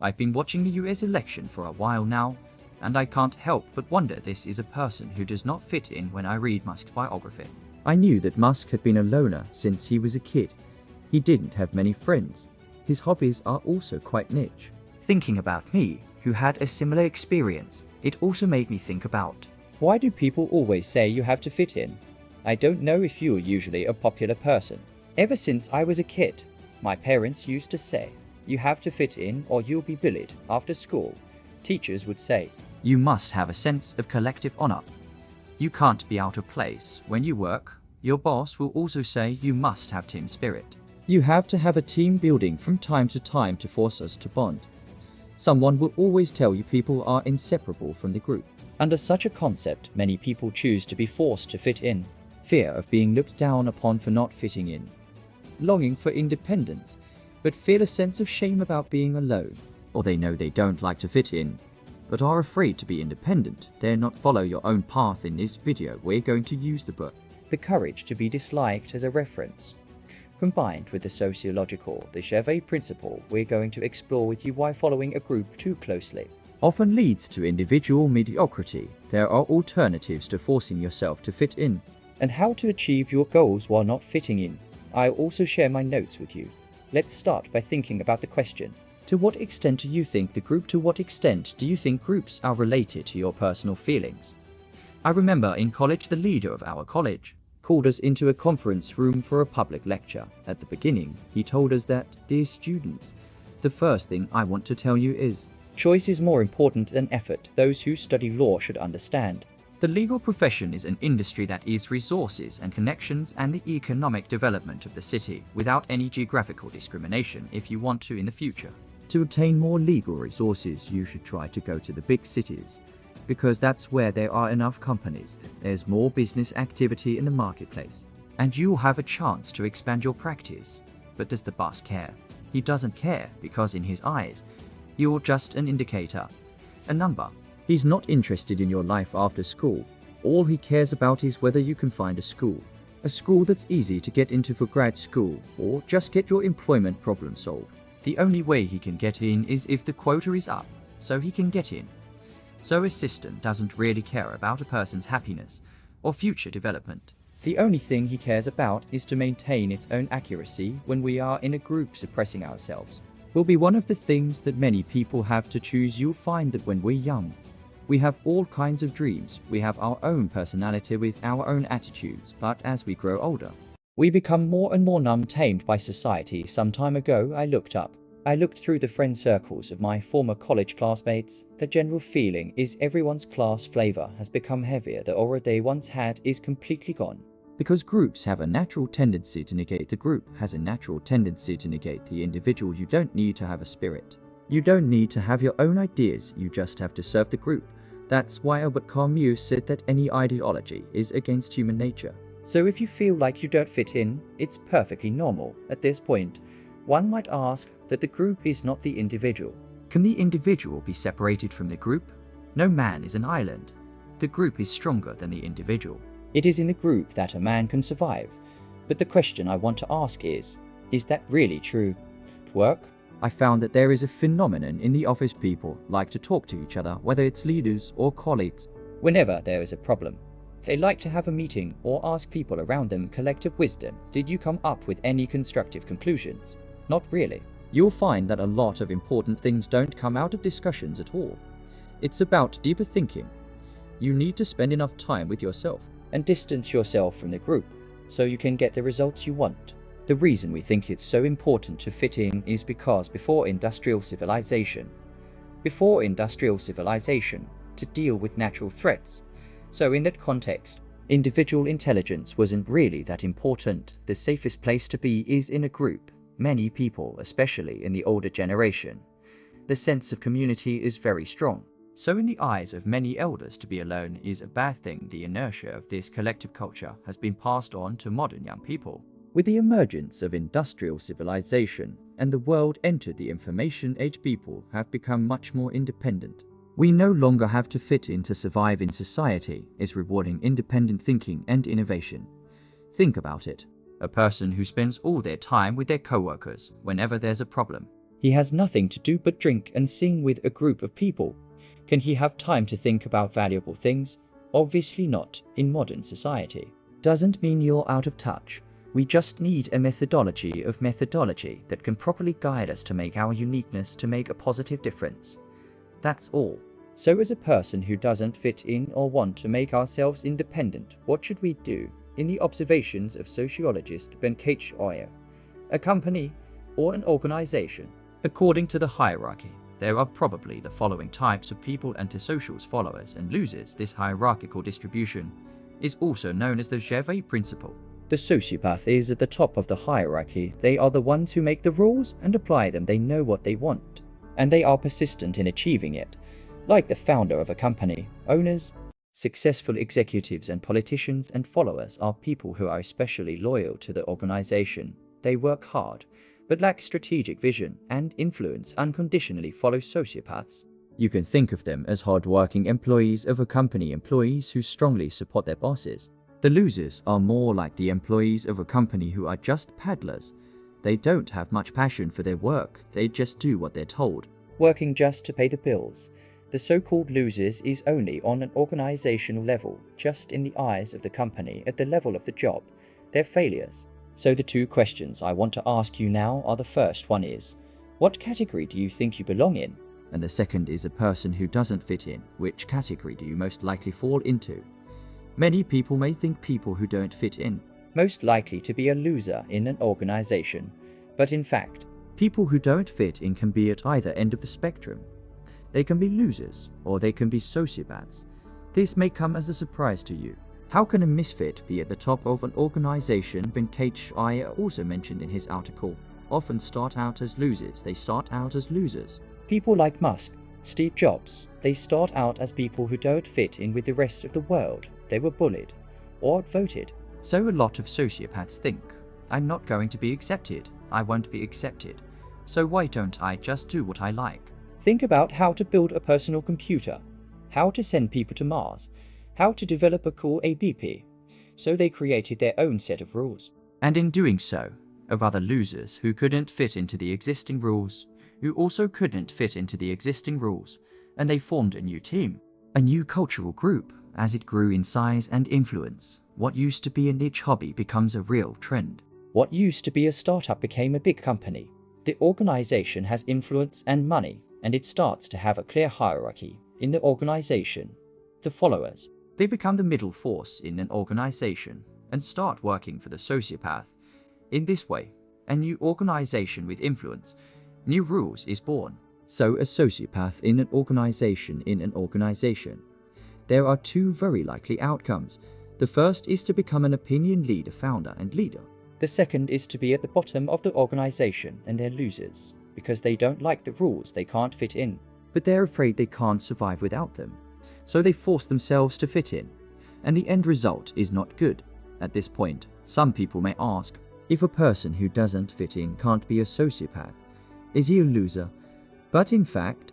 I've been watching the US election for a while now, and I can't help but wonder this is a person who does not fit in when I read Musk's biography. I knew that Musk had been a loner since he was a kid. He didn't have many friends. His hobbies are also quite niche. Thinking about me, who had a similar experience, it also made me think about, why do people always say you have to fit in? I don't know if you're usually a popular person. Ever since I was a kid, my parents used to say, you have to fit in or you'll be bullied. After school, teachers would say, you must have a sense of collective honor. You can't be out of place. When you work, your boss will also say you must have team spirit. You have to have a team building from time to time to force us to bond. Someone will always tell you people are inseparable from the group. Under such a concept, many people choose to be forced to fit in. Fear of being looked down upon for not fitting in. Longing for independence, but feel a sense of shame about being alone. Or they know they don't like to fit in, but are afraid to be independent, dare not follow your own path. In this video, we're going to use the book The Courage to be Disliked as a reference. Combined with the sociological, the Thermwell Principle, we're going to explore with you why following a group too closely often leads to individual mediocrity. There are alternatives to forcing yourself to fit in, and how to achieve your goals while not fitting in. I'll also share my notes with you. Let's start by thinking about the question. To what extent do you think groups are related to your personal feelings? I remember in college the leader of our college called us into a conference room for a public lecture. At the beginning, he told us that, dear students, the first thing I want to tell you is, choice is more important than effort. Those who study law should understand. The legal profession is an industry that is resources and connections and the economic development of the city without any geographical discrimination if you want to in the future. To obtain more legal resources, you should try to go to the big cities, because that's where there are enough companies, there's more business activity in the marketplace, and you'll have a chance to expand your practice. But does the boss care? He doesn't care, because in his eyes, you're just an indicator, a number. He's not interested in your life after school. All he cares about is whether you can find a school that's easy to get into for grad school, or just get your employment problem solved. The only way he can get in is if the quota is up, so he can get in. So a system doesn't really care about a person's happiness or future development. The only thing he cares about is to maintain its own accuracy when we are in a group suppressing ourselves. Will be one of the things that many people have to choose. You'll find that when we're young, we have all kinds of dreams, we have our own personality with our own attitudes, but as we grow older, we become more and more numb, tamed by society. Some time ago, I looked through the friend circles of my former college classmates. The general feeling is everyone's class flavor has become heavier. The aura they once had is completely gone. Because groups have a natural tendency to negate the group, has a natural tendency to negate the individual. You don't need to have a spirit. You don't need to have your own ideas, you just have to serve the group. That's why Albert Camus said that any ideology is against human nature. So if you feel like you don't fit in, it's perfectly normal. At this point, one might ask that the group is not the individual. Can the individual be separated from the group? No man is an island. The group is stronger than the individual. It is in the group that a man can survive. But the question I want to ask is that really true? At work, I found that there is a phenomenon in the office. People like to talk to each other, whether it's leaders or colleagues. Whenever there is a problem, they like to have a meeting or ask people around them collective wisdom. Did you come up with any constructive conclusions? Not really. You'll find that a lot of important things don't come out of discussions at all. It's about deeper thinking. You need to spend enough time with yourself and distance yourself from the group so you can get the results you want. The reason we think it's so important to fit in is because before industrial civilization, to deal with natural threats, so in that context, individual intelligence wasn't really that important. The safest place to be is in a group. Many people, especially in the older generation, the sense of community is very strong. So in the eyes of many elders, to be alone is a bad thing. The inertia of this collective culture has been passed on to modern young people. With the emergence of industrial civilization and the world entered the information age, people have become much more independent. We no longer have to fit in to survive in society. Is rewarding independent thinking and innovation. Think about it. A person who spends all their time with their co-workers whenever there's a problem. He has nothing to do but drink and sing with a group of people. Can he have time to think about valuable things? Obviously not, in modern society. Doesn't mean you're out of touch. We just need a methodology that can properly guide us to make our uniqueness to make a positive difference. That's all. So as a person who doesn't fit in or want to make ourselves independent, what should we do? In the observations of sociologist Ben Oyer, a company or an organization. According to the hierarchy, there are probably the following types of people: antisocials, followers, and losers. This hierarchical distribution is also known as the Thermwell Principle. The sociopath is at the top of the hierarchy. They are the ones who make the rules and apply them. They know what they want, and they are persistent in achieving it. Like the founder of a company, owners, successful executives and politicians, and followers are people who are especially loyal to the organization. They work hard, but lack strategic vision and influence, unconditionally follow sociopaths. You can think of them as hard-working employees of a company, employees who strongly support their bosses. The losers are more like the employees of a company who are just paddlers. They don't have much passion for their work, they just do what they're told. Working just to pay the bills. The so-called losers is only on an organizational level, just in the eyes of the company, at the level of the job. They're failures. So the two questions I want to ask you now are: the first one is, what category do you think you belong in? And the second is, a person who doesn't fit in, which category do you most likely fall into? Many people may think people who don't fit in most likely to be a loser in an organization, but in fact, people who don't fit in can be at either end of the spectrum. They can be losers, or they can be sociopaths. This may come as a surprise to you. How can a misfit be at the top of an organization? Ben Oyer also mentioned in his article, often start out as losers. They start out as losers. People like Musk, Steve Jobs, they start out as people who don't fit in with the rest of the world. They were bullied or outvoted. So a lot of sociopaths think, I'm not going to be accepted, I won't be accepted, so why don't I just do what I like? Think about how to build a personal computer, how to send people to Mars, how to develop a cool ABP. So they created their own set of rules. And in doing so, of other losers who couldn't fit into the existing rules, who also couldn't fit into the existing rules, and they formed a new team, a new cultural group. As it grew in size and influence, what used to be a niche hobby becomes a real trend. What used to be a startup became a big company. The organization has influence and money, and it starts to have a clear hierarchy in the organization. The followers, they become the middle force in an organization and start working for the sociopath. In this way, a new organization with influence, new rules is born. So a sociopath in an organization, There are two very likely outcomes. The first is to become an opinion leader, founder and leader. The second is to be at the bottom of the organization, and they're losers, because they don't like the rules, they can't fit in. But they're afraid they can't survive without them. So they force themselves to fit in, and the end result is not good. At this point, some people may ask, if a person who doesn't fit in can't be a sociopath, is he a loser? But in fact,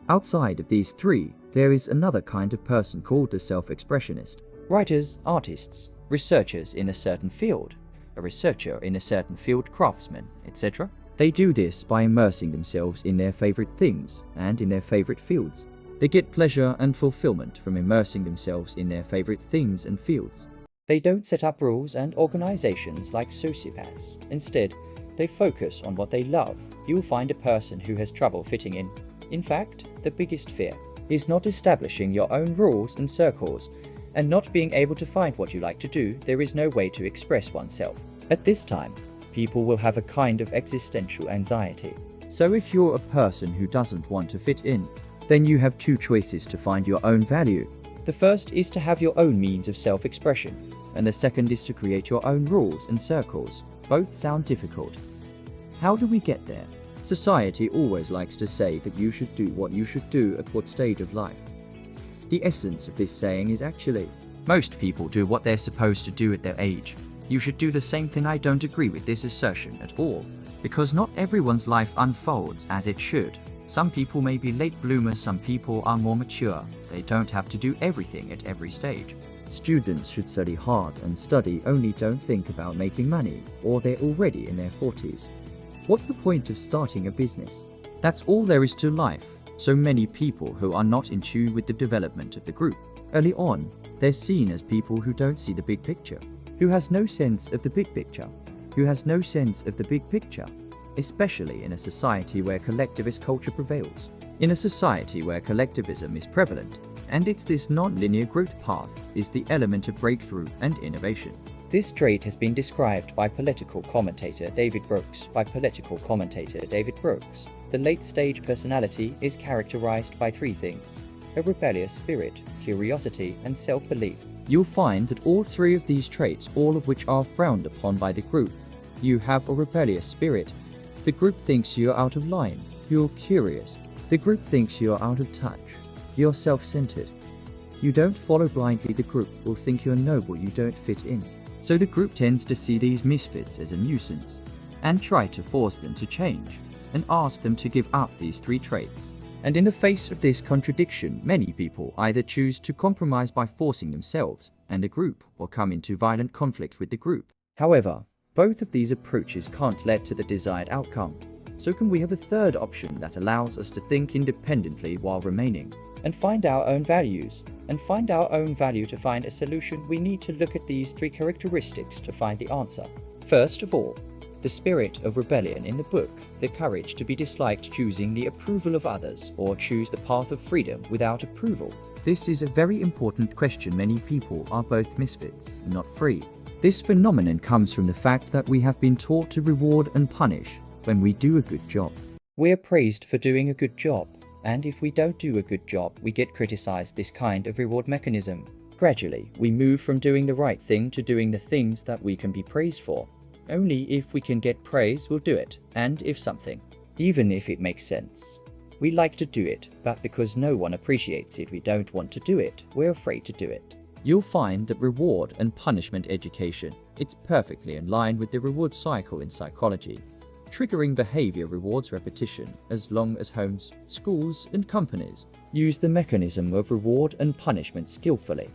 outside of these three, there is another kind of person called the self-expressionist. Writers, artists, researchers in a certain field, a researcher in a certain field, craftsmen, etc. They do this by immersing themselves in their favorite things and in their favorite fields. They get pleasure and fulfillment from immersing themselves in their favorite things and fields. They don't set up rules and organizations like sociopaths. Instead, they focus on what they love. You'll find a person who has trouble fitting in. In fact, the biggest fear is not establishing your own rules and circles, and not being able to find what you like to do. There is no way to express oneself. At this time, people will have a kind of existential anxiety. So if you're a person who doesn't want to fit in, then you have two choices to find your own value. The first is to have your own means of self-expression, and the second is to create your own rules and circles. Both sound difficult. How do we get there? Society always likes to say that you should do what you should do at what stage of life. The essence of this saying is actually, most people do what they're supposed to do at their age. You should do the same thing. I don't agree with this assertion at all, because not everyone's life unfolds as it should. Some people may be late bloomers, some people are more mature. They don't have to do everything at every stage. Students should study hard and study only, don't think about making money, or they're already in their 40s. What's the point of starting a business? That's all there is to life. So many people who are not in tune with the development of the group. Early on, they're seen as people who don't see the big picture, who has no sense of the big picture, especially in a society where collectivist culture prevails, in a society where collectivism is prevalent, and it's this non-linear growth path is the element of breakthrough and innovation. This trait has been described by political commentator David Brooks. The late-stage personality is characterized by three things: a rebellious spirit, curiosity, and self-belief. You'll find that all three of these traits, all of which are frowned upon by the group. You have a rebellious spirit. The group thinks you're out of line. You're curious. The group thinks you're out of touch. You're self-centered. You don't follow blindly. The group will think you're noble. You don't fit in. So the group tends to see these misfits as a nuisance and try to force them to change and ask them to give up these three traits. And in the face of this contradiction, many people either choose to compromise by forcing themselves and the group, or come into violent conflict with the group. However, both of these approaches can't lead to the desired outcome. So can we have a third option that allows us to think independently while remaining and find our own values? To find a solution, we need to look at these three characteristics to find the answer. First of all, the spirit of rebellion in the book, the courage to be disliked, choosing the approval of others, or choose the path of freedom without approval. This is a very important question. Many people are both misfits, not free. This phenomenon comes from the fact that we have been taught to reward and punish when we do a good job. We are praised for doing a good job, and if we don't do a good job, we get criticized. This kind of reward mechanism. Gradually, we move from doing the right thing to doing the things that we can be praised for. Only if we can get praise, we'll do it, and if something, even if it makes sense. We like to do it, but because no one appreciates it, we don't want to do it. We're afraid to do it. You'll find that reward and punishment education, it's perfectly in line with the reward cycle in psychology. Triggering behavior rewards repetition as long as homes, schools, and companies use the mechanism of reward and punishment skillfully.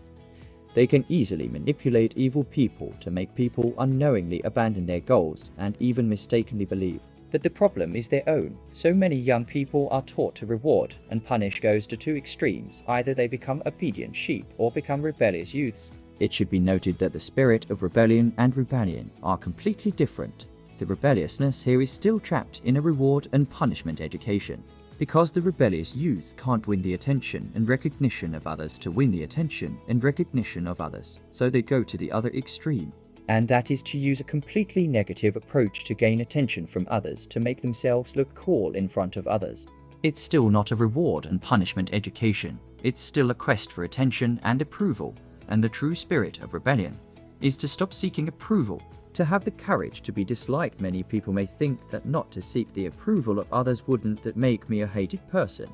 They can easily manipulate evil people to make people unknowingly abandon their goals and even mistakenly believe that the problem is their own. So many young people are taught to reward and punish goes to two extremes. Either they become obedient sheep or become rebellious youths. It should be noted that the spirit of rebellion and rebellion are completely different. The rebelliousness here is still trapped in a reward and punishment education, because the rebellious youth can't win the attention and recognition of others to win the attention and recognition of others, so they go to the other extreme. And that is to use a completely negative approach to gain attention from others, to make themselves look cool in front of others. It's still not a reward and punishment education. It's still a quest for attention and approval, and the true spirit of rebellion is to stop seeking approval, to have the courage to be disliked. Many people may think that not to seek the approval of others wouldn't that make me a hated person.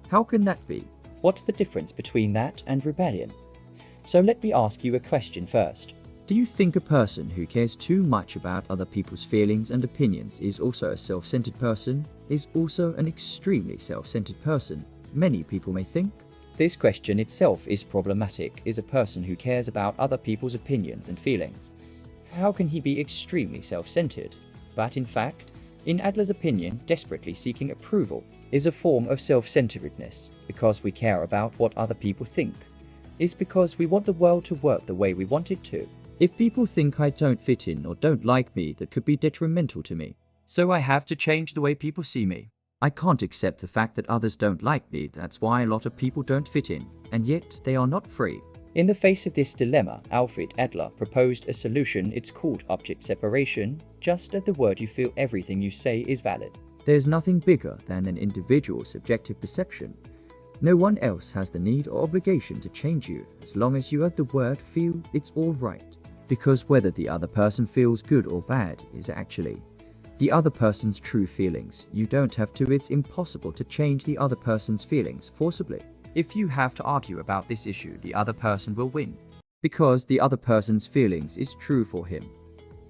How can that be? What's the difference between that and rebellion? So let me ask you a question first. Do you think a person who cares too much about other people's feelings and opinions is also a self-centered person, is also an extremely self-centered person? Many people may think. This question itself is problematic. Is a person who cares about other people's opinions and feelings, how can he be extremely self-centered? But in fact, in Adler's opinion, desperately seeking approval is a form of self-centeredness, because we care about what other people think. It's because we want the world to work the way we want it to. If people think I don't fit in or don't like me, that could be detrimental to me. So I have to change the way people see me. I can't accept the fact that others don't like me. That's why a lot of people don't fit in, and yet they are not free. In the face of this dilemma, Alfred Adler proposed a solution. It's called object separation. Just at the word you feel, everything you say is valid. There's nothing bigger than an individual's subjective perception. No one else has the need or obligation to change you. As long as you at the word feel, it's all right. Because whether the other person feels good or bad is actually the other person's true feelings. You don't have to. It's impossible to change the other person's feelings forcibly. If you have to argue about this issue, the other person will win. Because the other person's feelings is true for him.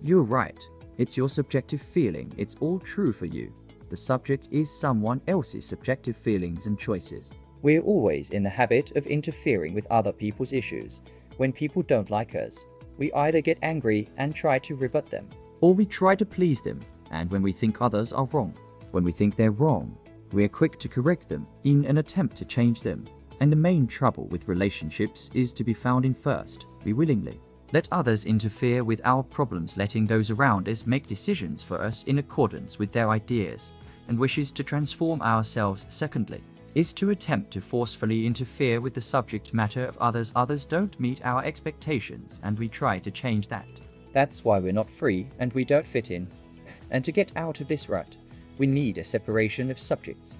You're right. It's your subjective feeling. It's all true for you. The subject is someone else's subjective feelings and choices. We're always in the habit of interfering with other people's issues. When people don't like us, we either get angry and try to rebut them, or we try to please them. And when we think others are wrong, when we think they're wrong, We are quick to correct them in an attempt to change them. And the main trouble with relationships is to be found in first. We willingly let others interfere with our problems, letting those around us make decisions for us in accordance with their ideas and wishes to transform ourselves. Secondly, is to attempt to forcefully interfere with the subject matter of others. Others don't meet our expectations and we try to change that. That's why we're not free and we don't fit in. And to get out of this rut, we need a separation of subjects.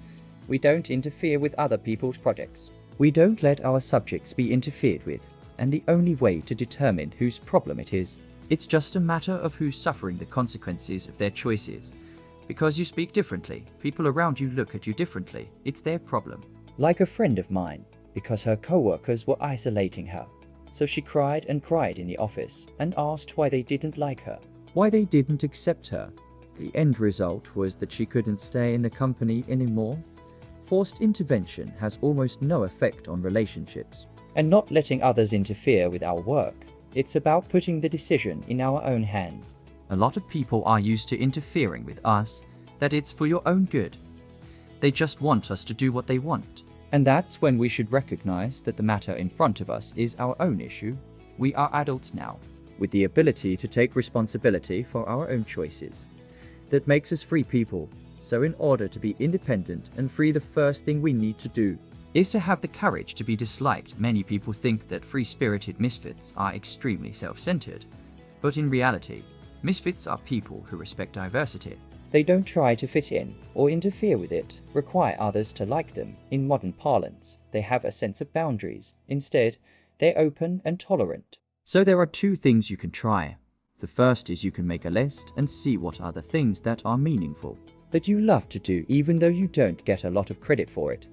We don't interfere with other people's projects. We don't let our subjects be interfered with, and the only way to determine whose problem it is, it's just a matter of who's suffering the consequences of their choices. Because you speak differently, people around you look at you differently, it's their problem. Like a friend of mine, because her co-workers were isolating her. So she cried and cried in the office and asked why they didn't like her. Why they didn't accept her. The end result was that she couldn't stay in the company anymore. Forced intervention has almost no effect on relationships. And not letting others interfere with our work. It's about putting the decision in our own hands. A lot of people are used to interfering with us, that it's for your own good. They just want us to do what they want. And that's when we should recognize that the matter in front of us is our own issue. We are adults now, with the ability to take responsibility for our own choices. That makes us free people. So in order to be independent and free, the first thing we need to do is to have the courage to be disliked. Many people think that free-spirited misfits are extremely self-centered, but in reality, misfits are people who respect diversity. They don't try to fit in or interfere with it, require others to like them. In modern parlance, they have a sense of boundaries. Instead, they're open and tolerant. So there are two things you can try. The first is you can make a list and see what are the things that are meaningful, that you love to do even though you don't get a lot of credit for it,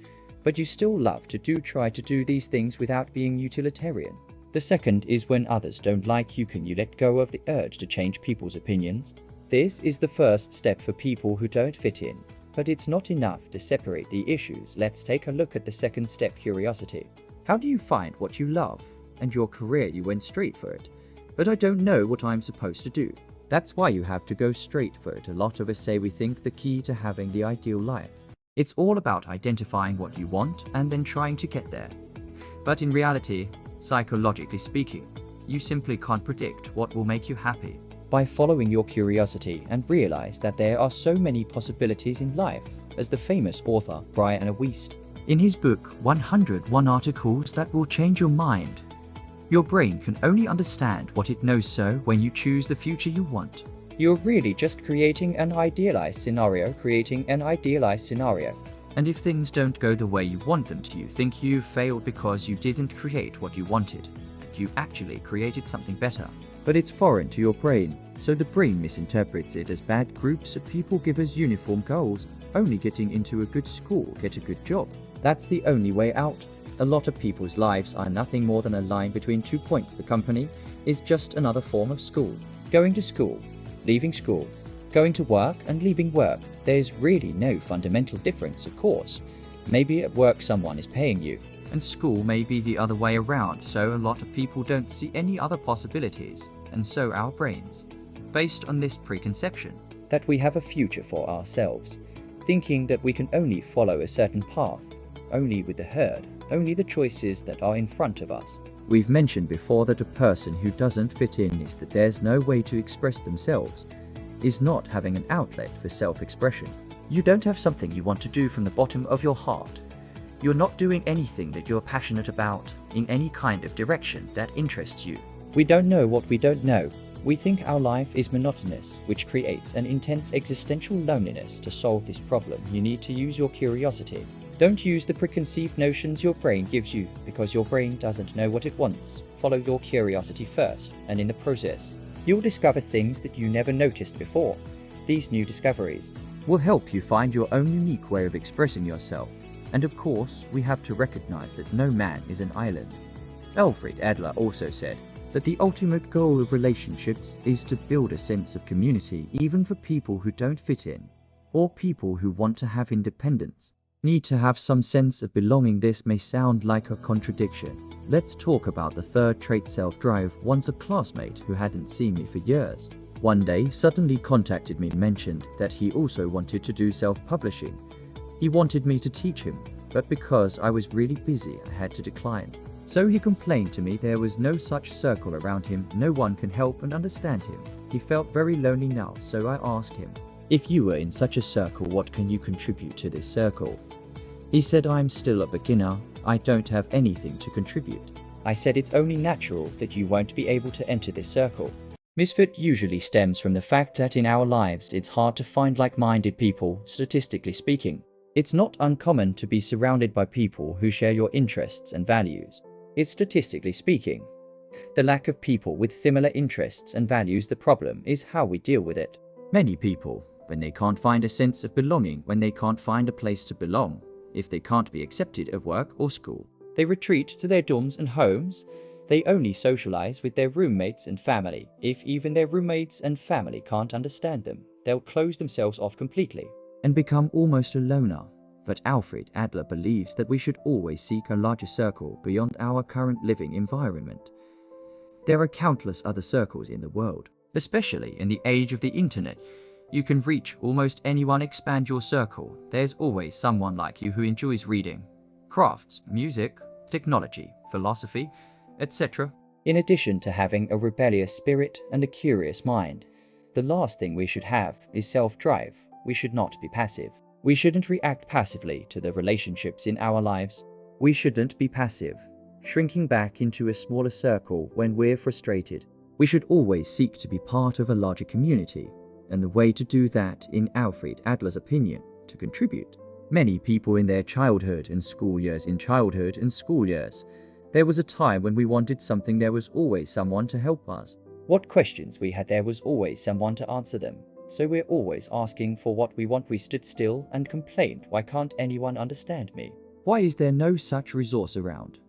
but you still love to try to do these things without being utilitarian. The second is when others don't like you, can you let go of the urge to change people's opinions? This is the first step for people who don't fit in, but it's not enough to separate the issues. Let's take a look at the second step, curiosity. How do you find what you love? And your career, you went straight for it. But I don't know what I'm supposed to do. That's why you have to go straight for it. A lot of us say we think the key to having the ideal life. It's all about identifying what you want and then trying to get there. But in reality, psychologically speaking, you simply can't predict what will make you happy. By following your curiosity and realize that there are so many possibilities in life, as the famous author Brian Weiss, in his book 101 Articles That Will Change Your Mind, your brain can only understand what it knows, so when you choose the future you want, you're really just creating an idealized scenario, And if things don't go the way you want them to, you think you've failed because you didn't create what you wanted, and you actually created something better. But it's foreign to your brain, so the brain misinterprets it as bad. Groups of people give us uniform goals, only getting into a good school, get a good job. That's the only way out. A lot of people's lives are nothing more than a line between 2 points. The company is just another form of school. Going to school, leaving school, going to work and leaving work. There's really no fundamental difference, of course. Maybe at work someone is paying you, and school may be the other way around, so a lot of people don't see any other possibilities, and so our brains, based on this preconception that we have a future for ourselves, thinking that we can only follow a certain path, only with the herd, only the choices that are in front of us. We've mentioned before that a person who doesn't fit in is that there's no way to express themselves, is not having an outlet for self-expression. You don't have something you want to do from the bottom of your heart. You're not doing anything that you're passionate about in any kind of direction that interests you. We don't know what we don't know. We think our life is monotonous, which creates an intense existential loneliness. To solve this problem, you need to use your curiosity. Don't use the preconceived notions your brain gives you, because your brain doesn't know what it wants. Follow your curiosity first, and in the process, you'll discover things that you never noticed before. These new discoveries will help you find your own unique way of expressing yourself. And of course, we have to recognize that no man is an island. Alfred Adler also said that the ultimate goal of relationships is to build a sense of community, even for people who don't fit in, or people who want to have independence, need to have some sense of belonging. This may sound like a contradiction. Let's talk about the third trait, self-drive. Once a classmate who hadn't seen me for years, one day suddenly contacted me and mentioned that he also wanted to do self-publishing. He wanted me to teach him, but because I was really busy, I had to decline. So he complained to me there was no such circle around him, no one can help and understand him. He felt very lonely now, so I asked him, if you were in such a circle, what can you contribute to this circle? He said, I'm still a beginner, I don't have anything to contribute. I said it's only natural that you won't be able to enter this circle. Misfit usually stems from the fact that in our lives it's hard to find like-minded people, statistically speaking. It's not uncommon to be surrounded by people who share your interests and values. It's statistically speaking. The lack of people with similar interests and values, the problem is how we deal with it. Many people, when they can't find a sense of belonging, when they can't find a place to belong, if they can't be accepted at work or school, they retreat to their dorms and homes. They only socialize with their roommates and family. If even their roommates and family can't understand them, they'll close themselves off completely and become almost a loner. But Alfred Adler believes that we should always seek a larger circle beyond our current living environment. There are countless other circles in the world, especially in the age of the internet. You can reach almost anyone. Expand your circle. There's always someone like you who enjoys reading, crafts, music, technology, philosophy, etc. In addition to having a rebellious spirit and a curious mind, the last thing we should have is self-drive. We should not be passive. We shouldn't react passively to the relationships in our lives. We shouldn't be passive, shrinking back into a smaller circle when we're frustrated. We should always seek to be part of a larger community, and the way to do that, in Alfred Adler's opinion, to contribute. Many people in their childhood and school years, there was a time when we wanted something, there was always someone to help us. What questions we had, there was always someone to answer them. So we're always asking for what we want. We stood still and complained, why can't anyone understand me? Why is there no such resource around?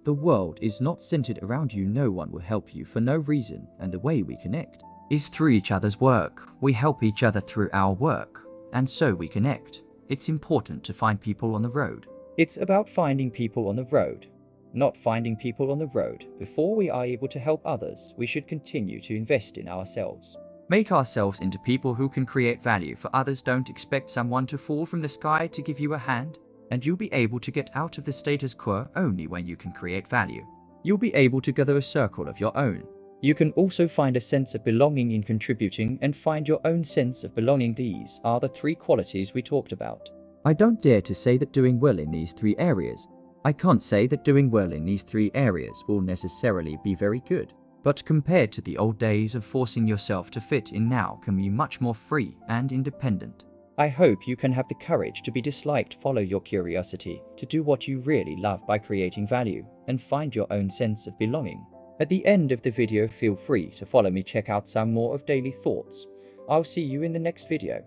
The world is not centered around you. No one will help you for no reason, and the way we connect is through each other's work. We help each other through our work, and so we connect. It's important to find people on the road. It's about finding people on the road, not finding people on the road. Before we are able to help others, we should continue to invest in ourselves. Make ourselves into people who can create value for others. Don't expect someone to fall from the sky to give you a hand, and you'll be able to get out of the status quo only when you can create value. You'll be able to gather a circle of your own. You can also find a sense of belonging in contributing and find your own sense of belonging. These are the three qualities we talked about. I don't dare to say that doing well in these three areas. I can't say that doing well in these three areas will necessarily be very good. But compared to the old days of forcing yourself to fit in, now can be much more free and independent. I hope you can have the courage to be disliked, follow your curiosity, to do what you really love by creating value, and find your own sense of belonging. At the end of the video, feel free to follow me, check out some more of Daily Thoughts. I'll see you in the next video.